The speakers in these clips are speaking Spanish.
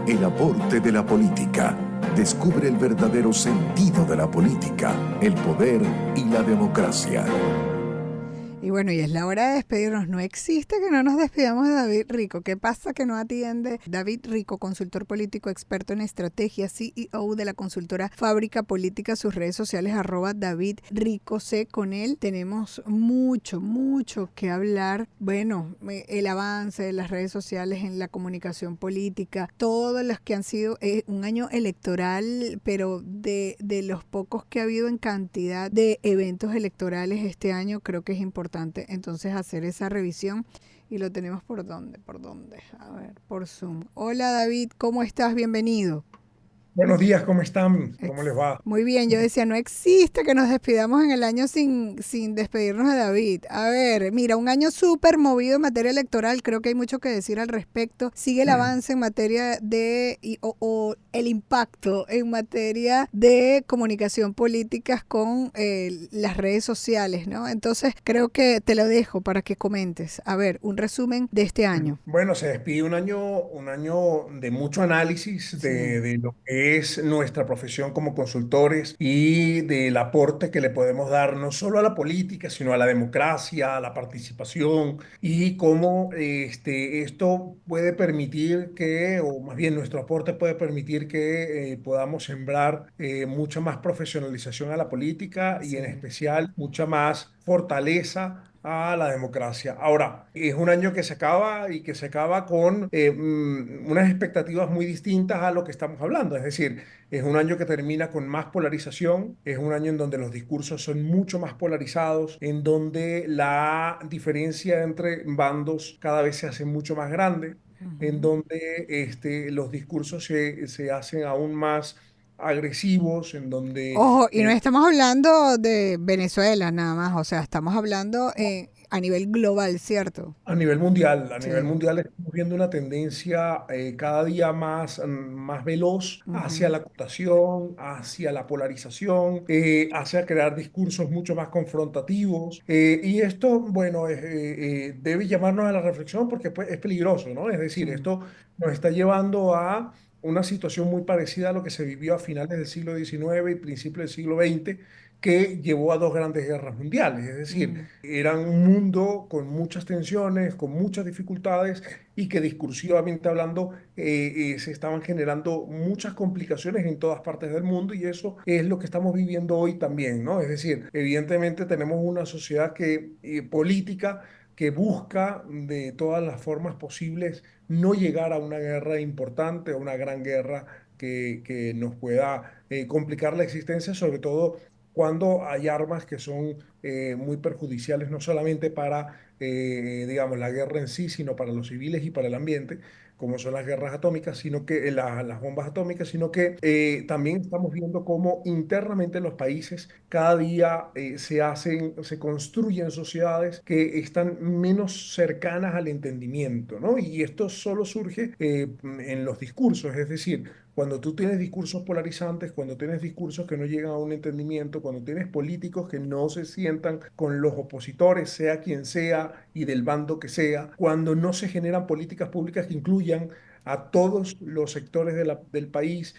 El aporte de la política. Descubre el verdadero sentido de la política, el poder y la democracia. Y bueno, y es la hora de despedirnos. No existe que no nos despidamos de David Rico. ¿Qué pasa que no atiende? David Rico, consultor político, experto en estrategia, CEO de la consultora Fábrica Política, sus redes sociales @David Rico C. Con él tenemos mucho que hablar. Bueno, el avance de las redes sociales en la comunicación política, todos los que han sido un año electoral, pero de los pocos que ha habido en cantidad de eventos electorales este año, creo que es importante entonces hacer esa revisión. Y lo tenemos ¿por dónde? A ver, por Zoom. Hola David, ¿cómo estás? Bienvenido. Buenos días, ¿cómo están? ¿Cómo les va? Muy bien, yo decía, no existe que nos despidamos en el año sin despedirnos de David. A ver, mira, un año súper movido en materia electoral, creo que hay mucho que decir al respecto. Sigue el avance en materia o el impacto en materia de comunicación política con las redes sociales, ¿no? Entonces, creo que te lo dejo para que comentes. A ver, un resumen de este año. Bueno, se despide un año de mucho análisis Sí. de lo que es nuestra profesión como consultores y del aporte que le podemos dar no solo a la política, sino a la democracia, a la participación y cómo esto puede permitir que, o más bien nuestro aporte puede permitir que podamos sembrar mucha más profesionalización a la política y en Sí. especial mucha más fortaleza a la democracia. Ahora, es un año que se acaba y que se acaba con unas expectativas muy distintas a lo que estamos hablando. Es decir, es un año que termina con más polarización, es un año en donde los discursos son mucho más polarizados, en donde la diferencia entre bandos cada vez se hace mucho más grande, en Ujú. donde los discursos se hacen aún más agresivos, en donde Ojo, y no estamos hablando de Venezuela nada más, o sea, estamos hablando a nivel global, ¿cierto? a nivel Sí. mundial estamos viendo una tendencia cada día más veloz hacia Ujú. la acotación, hacia la polarización, hacia crear discursos mucho más confrontativos. Y esto, bueno, debe llamarnos a la reflexión porque pues, es peligroso, ¿no? Es decir, Sí. esto nos está llevando a una situación muy parecida a lo que se vivió a finales del siglo XIX y principios del siglo XX, que llevó a dos grandes guerras mundiales. Es decir, Mm. era un mundo con muchas tensiones, con muchas dificultades y que discursivamente hablando se estaban generando muchas complicaciones en todas partes del mundo y eso es lo que estamos viviendo hoy también, ¿no? Es decir, evidentemente tenemos una sociedad política que busca de todas las formas posibles no llegar a una guerra importante, a una gran guerra que nos pueda complicar la existencia, sobre todo cuando hay armas que son muy perjudiciales no solamente para, digamos, la guerra en sí, sino para los civiles y para el ambiente, como son las guerras atómicas, sino que las bombas atómicas, sino que también estamos viendo cómo internamente en los países cada día se construyen sociedades que están menos cercanas al entendimiento, ¿no? Y esto solo surge en los discursos, es decir, cuando tú tienes discursos polarizantes, cuando tienes discursos que no llegan a un entendimiento, cuando tienes políticos que no se sientan con los opositores, sea quien sea y del bando que sea, cuando no se generan políticas públicas que incluyan a todos los sectores del país,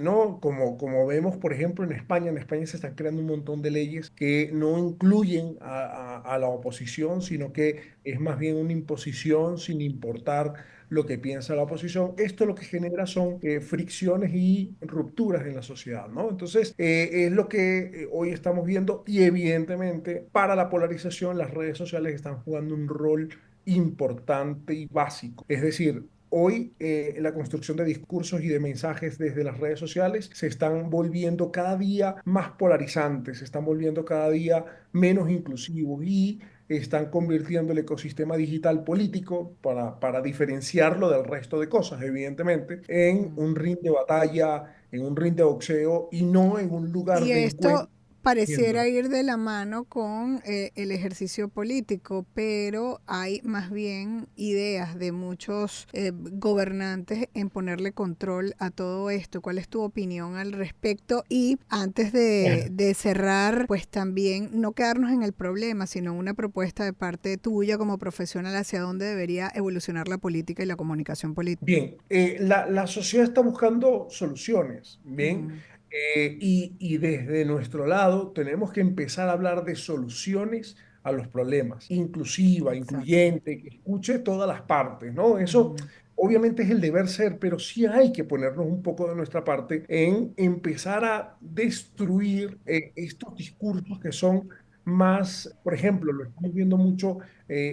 ¿no? Como vemos, por ejemplo, en España se están creando un montón de leyes que no incluyen a la oposición, sino que es más bien una imposición sin importar lo que piensa la oposición. Esto lo que genera son fricciones y rupturas en la sociedad, ¿no? Entonces, es lo que hoy estamos viendo y evidentemente para la polarización las redes sociales están jugando un rol importante y básico. Es decir, hoy la construcción de discursos y de mensajes desde las redes sociales se están volviendo cada día más polarizantes, se están volviendo cada día menos inclusivos y están convirtiendo el ecosistema digital político, para diferenciarlo del resto de cosas, evidentemente, en Mm. un ring de batalla, en un ring de boxeo y no en un lugar Y de esto, encuentro. pareciera ir de la mano con el ejercicio político, pero hay más bien ideas de muchos gobernantes en ponerle control a todo esto. ¿Cuál es tu opinión al respecto? Y antes de cerrar, pues también no quedarnos en el problema, sino una propuesta de parte tuya como profesional hacia dónde debería evolucionar la política y la comunicación política. Bien, la sociedad está buscando soluciones, bien, Ujú. y desde nuestro lado tenemos que empezar a hablar de soluciones a los problemas, inclusiva, Exacto. incluyente, que escuche todas las partes, ¿no? Eso Ujú. obviamente es el deber ser, pero sí hay que ponernos un poco de nuestra parte en empezar a destruir estos discursos que son más, por ejemplo, lo estamos viendo mucho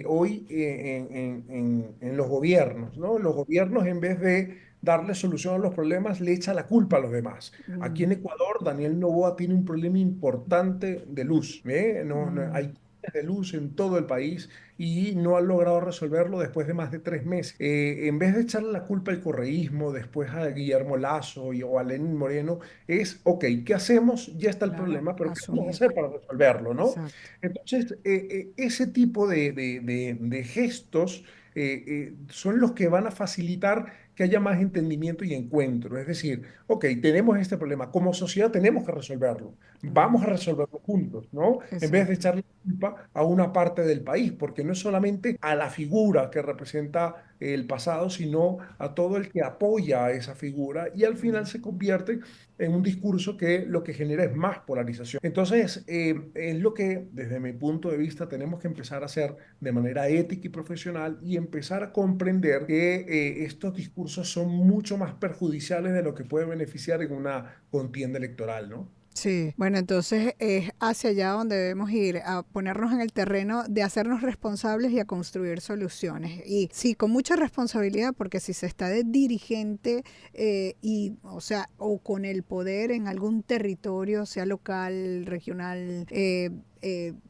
hoy en los gobiernos, ¿no? Los gobiernos, en vez de darle solución a los problemas, le echa la culpa a los demás. Aquí en Mm, Ecuador, Daniel Noboa tiene un problema importante de luz, ¿eh? mm, Hay cortes de luz en todo el país y no han logrado resolverlo después de más de 3 meses. En vez de echarle la culpa al correísmo, después a Guillermo Lazo o a Lenín Moreno, es, ok, ¿qué hacemos? Ya está el claro, problema, pero ¿qué vamos a asumir. hacer para resolverlo, no? Exacto. Entonces, ese tipo de gestos son los que van a facilitar que haya más entendimiento y encuentro. Es decir, ok, tenemos este problema, como sociedad tenemos que resolverlo, vamos a Mm, resolverlo juntos, ¿no? En vez de exacto. echarle la culpa a una parte del país, porque no es solamente a la figura que representa el pasado, sino a todo el que apoya a esa figura y al final Mm. se convierte en un discurso que lo que genera es más polarización. Entonces, es lo que desde mi punto de vista tenemos que empezar a hacer de manera ética y profesional y empezar a comprender que estos discursos son mucho más perjudiciales de lo que puede beneficiar en una contienda electoral, ¿no? Sí, bueno, entonces es hacia allá donde debemos ir, a ponernos en el terreno de hacernos responsables y a construir soluciones. Y sí, con mucha responsabilidad, porque si se está de dirigente y, o sea, o con el poder en algún territorio, sea local, regional,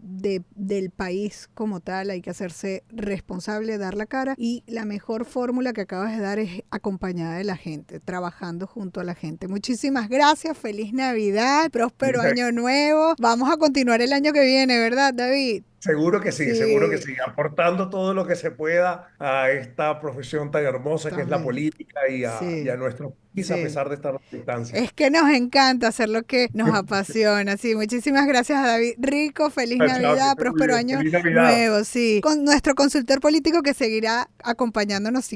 del país como tal, hay que hacerse responsable, dar la cara y la mejor fórmula que acabas de dar es acompañada de la gente, trabajando junto a la gente. Muchísimas gracias, feliz Navidad, próspero año nuevo. Vamos a continuar el año que viene, ¿verdad, David? Seguro que Sí, sí, aportando todo lo que se pueda a esta profesión tan hermosa que es la también. política y a Sí, nuestro país a sí. pesar de estar a distancia. Es que nos encanta hacer lo que nos apasiona. Sí, muchísimas gracias a David Rico. Feliz Chao, que Navidad, estés muy próspero bien. año Feliz Navidad. nuevo. Sí, con nuestro consultor político que seguirá acompañándonos.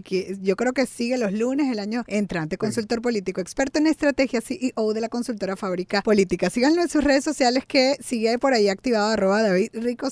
Yo creo que sigue los lunes el año entrante. Sí. Consultor político, experto en estrategia, CEO de la consultora Fábrica Política. Síganlo en sus redes sociales que sigue por ahí activado @David Rico.